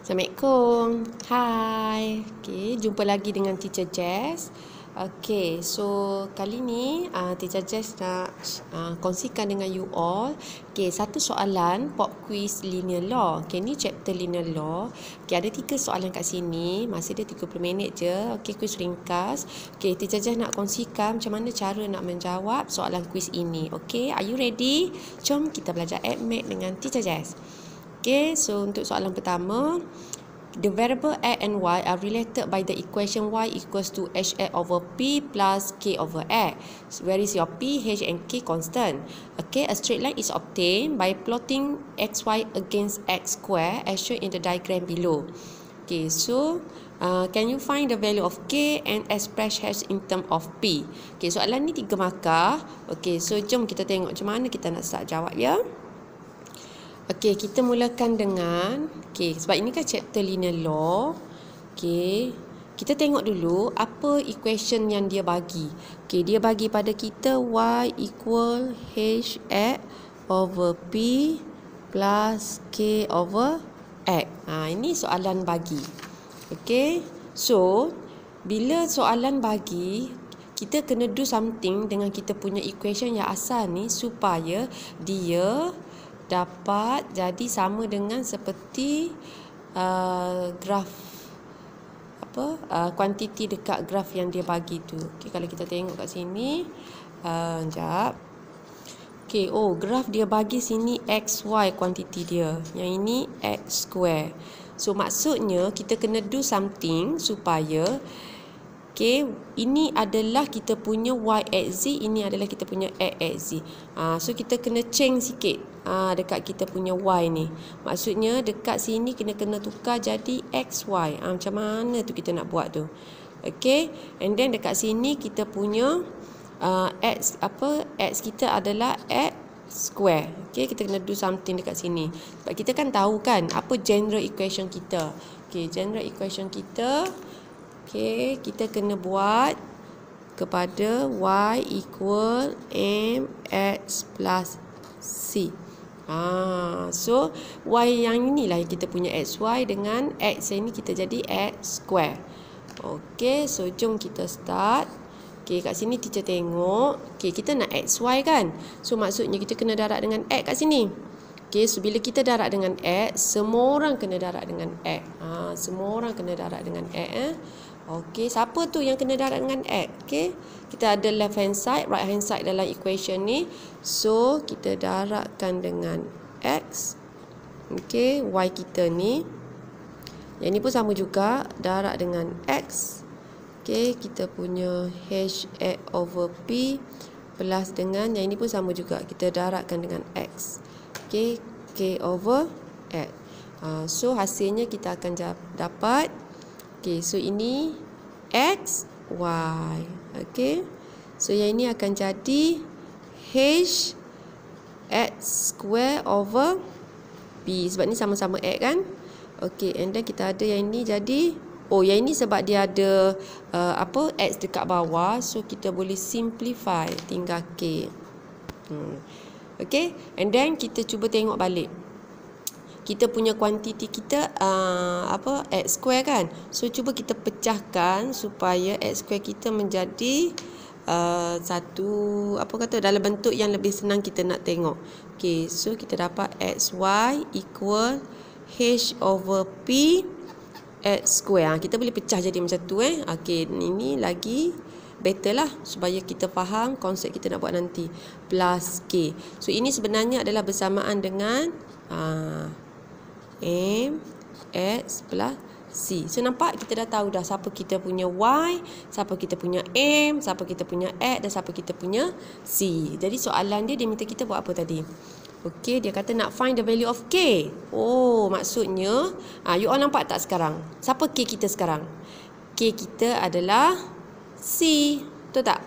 Assalamualaikum. Hai. Okey, jumpa lagi dengan Teacher Jess. Okey, so kali ni Teacher Jess nak kongsikan dengan you all. Okey, satu soalan pop quiz linear law. Okey, ni chapter linear law. Okey, ada 3 soalan kat sini. Masa dia 30 minit je. Okey, quiz ringkas. Okey, Teacher Jess nak kongsikan macam mana cara nak menjawab soalan quiz ini. Okey, are you ready? Jom kita belajar add math dengan Teacher Jess. Okay, so untuk soalan pertama, the variable x and y are related by the equation y equals to hx over p plus k over x. So where is your p, h and k constant? Okay, a straight line is obtained by plotting xy against x square as shown in the diagram below. Okay, so can you find the value of k and express h in term of p? Okay, soalan ni 3 markah. Okay, so jom kita tengok macam mana kita nak start jawab ya. Okey, kita mulakan dengan sebab ini kan chapter linear law. Okey, kita tengok dulu apa equation yang dia bagi. Okey, dia bagi pada kita y equal hx over p plus k over x. Ini soalan bagi. Okey, so bila soalan bagi, kita kena do something dengan kita punya equation yang asal ni supaya dia dapat jadi sama dengan seperti graf kuantiti dekat graf yang dia bagi tu. Okey, kalau kita tengok kat sini, sekejap. Okey, graf dia bagi sini xy kuantiti dia. Yang ini x square. So maksudnya kita kena do something supaya ini adalah kita punya y at z, ini adalah kita punya x at z. So kita kena change sikit dekat kita punya y ni. Maksudnya dekat sini kena tukar jadi xy. Macam mana tu kita nak buat tu? Okay, and then dekat sini kita punya x kita adalah x square. Okay, kita kena do something dekat sini. Sebab kita kan tahu kan apa general equation kita. Okay, general equation kita, kita kena buat kepada y equal mx plus c. So y yang inilah kita punya xy dengan x ini kita jadi x square. Okey, so jom kita start. Okey, kat sini teacher tengok. Okey, kita nak xy kan. So maksudnya kita kena darab dengan x kat sini. Okey, so bila kita darab dengan x, semua orang kena darab dengan x. Semua orang kena darab dengan x. Okey, siapa tu yang kena darab dengan x? Okey, kita ada left hand side, right hand side dalam equation ni. So, kita darabkan dengan x. Okey, y kita ni. Yang ni pun sama juga, darab dengan x. Okey, kita punya hx over p plus dengan yang ini pun sama juga, kita darabkan dengan x. Okey, k over x. So, hasilnya kita akan dapat. Okey, so ini x, y. Okey. So yang ini akan jadi h x square over p. Sebab ni sama-sama x kan? Okey, and then kita ada yang ini jadi yang ini sebab dia ada x dekat bawah, so kita boleh simplify, tinggal k. Okey, and then kita cuba tengok balik. Kita punya kuantiti kita x square kan. So cuba kita pecahkan supaya x square kita menjadi dalam bentuk yang lebih senang kita nak tengok. Okey, so kita dapat xy equal h over p x square. Kita boleh pecah jadi macam tu Okey, ini lagi better lah supaya kita faham konsep kita nak buat nanti. Plus k. So ini sebenarnya adalah bersamaan dengan m x plus c. So nampak kita dah tahu dah siapa kita punya y, siapa kita punya m, siapa kita punya x dan siapa kita punya c. Jadi soalan dia minta kita buat apa tadi? Okey, dia kata nak find the value of k. Maksudnya you all nampak tak sekarang? Siapa k kita sekarang? K kita adalah c. Betul tak?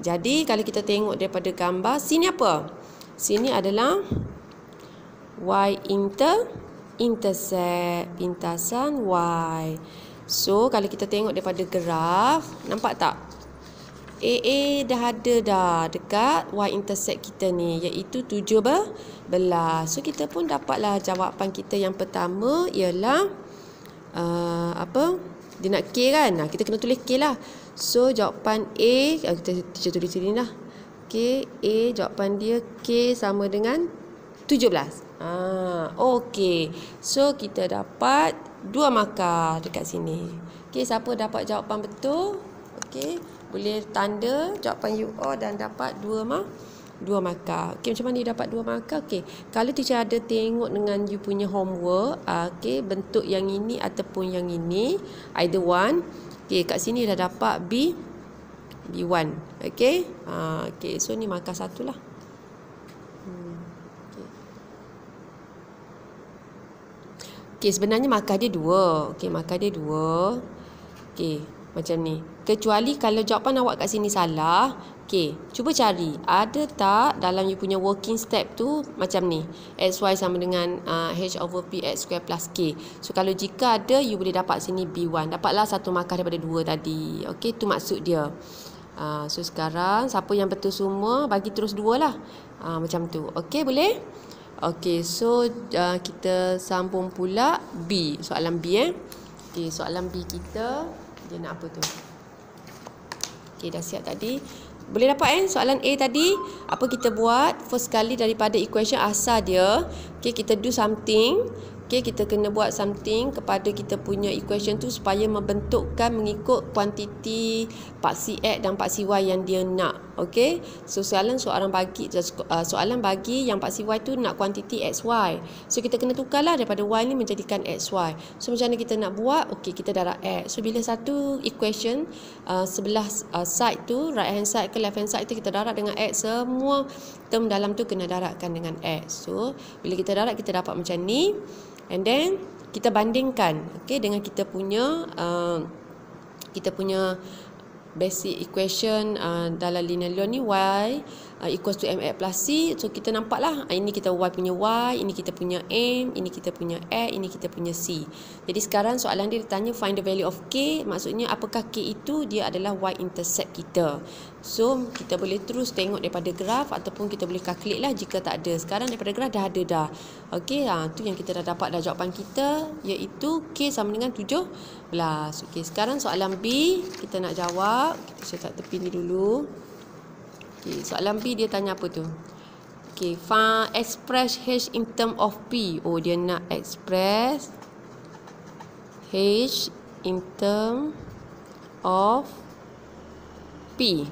Jadi kalau kita tengok daripada gambar, c ni apa? C ni adalah y intercept pintasan y. So kalau kita tengok daripada graf, nampak tak? AA dah ada dah dekat y-intercept kita ni, iaitu 17. So kita pun dapatlah jawapan kita yang pertama ialah apa? Dia nak K kan? Kita kena tulis K lah. So jawapan A, kita tulis sini lah. K, A, jawapan dia K sama dengan 17. Okey. So kita dapat 2 markah dekat sini. Okey, siapa dapat jawapan betul? Okey, boleh tanda jawapan you all dan dapat 2 markah. Okey, macam mana you dapat 2 markah? Okey, kalau teacher ada tengok dengan you punya homework, okey, bentuk yang ini ataupun yang ini, either one. Okey, kat sini dah dapat B1. Okey. Okey, so ni markah 1 lah. Okey, sebenarnya markah dia 2. Okey, markah dia 2. Okey, macam ni. Kecuali kalau jawapan awak kat sini salah. Okey, cuba cari. Ada tak dalam you punya working step tu macam ni. XY sama dengan H over P X square plus K. So, kalau jika ada, you boleh dapat sini B1. Dapatlah 1 markah daripada 2 tadi. Okey, tu maksud dia. So, sekarang siapa yang betul semua, bagi terus 2 lah. Macam tu. Okey, boleh? Okey, so kita sambung pula B. Soalan B Okey, soalan B kita dia nak apa tu? Okey, dah siap tadi. Boleh dapat soalan A tadi. Apa kita buat? First kali daripada equation asal dia, okey, kita do something. Okey, kita kena buat something kepada kita punya equation tu supaya membentukkan mengikut kuantiti paksi X dan paksi Y yang dia nak. Okey, so soalan bagi yang paksi Y tu nak kuantiti XY. So kita kena tukarlah daripada Y ni menjadikan XY. So macam mana kita nak buat? Okey, kita darab X. So bila satu equation sebelah side tu, right hand side ke left hand side tu kita darab dengan X, semua term dalam tu kena darabkan dengan X. So bila kita darab kita dapat macam ni. And then kita bandingkan, okay, dengan kita punya basic equation dalam linear law ni, y equals to mx plus c. So kita nampaklah ini kita y punya y, ini kita punya m, ini kita punya x, ini kita punya c. Jadi sekarang soalan dia ditanya find the value of k, maksudnya apakah k itu dia adalah y intercept kita. So kita boleh terus tengok daripada graf ataupun kita boleh calculate lah jika tak ada. Sekarang daripada graf dah ada dah. Okey, tu yang kita dah dapat dah jawapan kita, iaitu k sama dengan 17. Okey, sekarang soalan B kita nak jawab. Kita letak tepi ni dulu. Okey, soalan B dia tanya apa tu? Okey, express H in term of P. Oh, dia nak express H in term of P.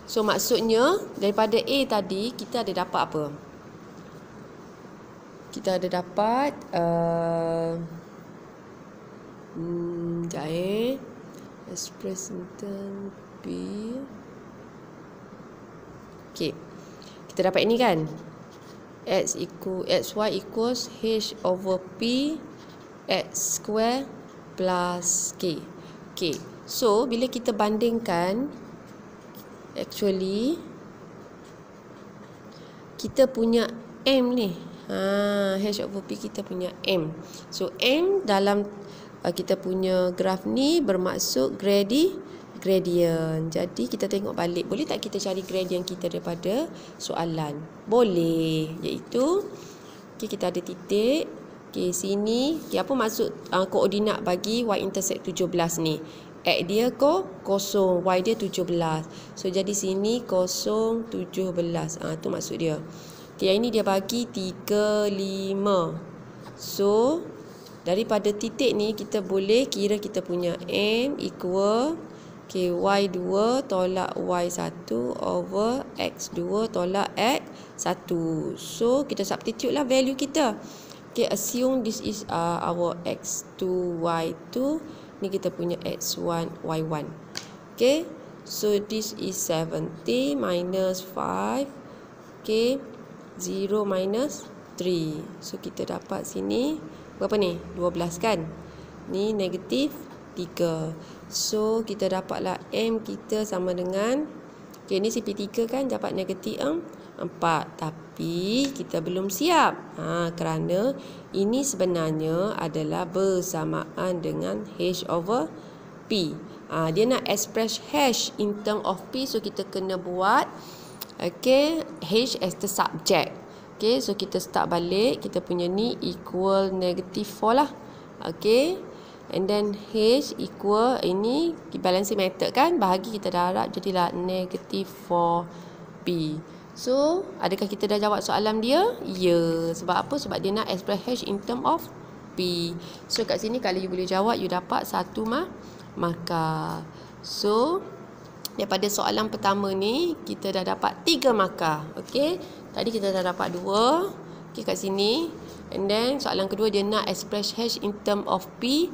So maksudnya daripada A tadi kita ada dapat apa? Kita ada dapat express in term P. Okey, kita dapat ini kan, xy equals H over P X square plus K. Okey, so bila kita bandingkan, actually kita punya M ni, H over P kita punya M. So M dalam kita punya graf ni bermaksud gradient. Jadi kita tengok balik, boleh tak kita cari gradient kita daripada soalan? Boleh, iaitu okay, kita ada titik. Okay, sini apa maksud koordinat bagi y intercept 17 ni? X dia kosong, Y dia 17. So jadi sini kosong 17. Tu maksud dia. Okay, yang ini dia bagi 3, 5. So daripada titik ni kita boleh kira kita punya M equal Y2 tolak Y1 over X2 tolak X1. So kita substitute lah value kita. Okay, assume this is our X2 Y2. Ni kita punya X1 Y1. Okay, so this is 70 minus 5. Okay, 0 minus 3. So kita dapat sini berapa ni? 12 kan? Ni negatif 3. So kita dapatlah M kita sama dengan, okay, ni CP3 kan, dapat negatif 4. Tapi kita belum siap kerana ini sebenarnya adalah bersamaan dengan H over P. Dia nak express H in term of P, so kita kena buat okay, H as the subject. Okay, so kita start balik. Kita punya ni equal negative 4 lah. Okay, and then H equal, ini balancing method kan, bahagi kita darab jadilah negative 4P. So, adakah kita dah jawab soalan dia? Ya. Sebab apa? Sebab dia nak express H in term of P. So, kat sini kalau you boleh jawab, you dapat 1 markah. So, daripada soalan pertama ni, kita dah dapat 3 markah. Okay. Tadi kita dah dapat 2. Okay, kat sini. And then, soalan kedua dia nak express H in term of P.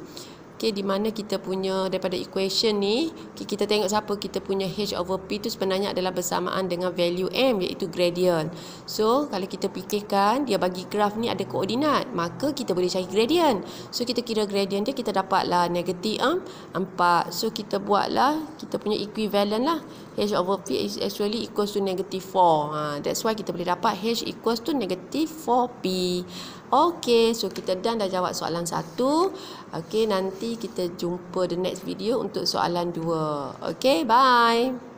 Okay, di mana kita punya daripada equation ni, okay, kita tengok siapa kita punya H over P tu sebenarnya adalah bersamaan dengan value M, iaitu gradient. So, kalau kita fikirkan dia bagi graf ni ada koordinat, maka kita boleh cari gradient. So, kita kira gradient dia, kita dapatlah negatif 4. So, kita buatlah kita punya equivalent lah. H over P is actually equals to negative 4. That's why kita boleh dapat H equals to negative 4P. Okay, so kita dah jawab soalan 1. Okay, nanti kita jumpa the next video untuk soalan 2. Okay, bye.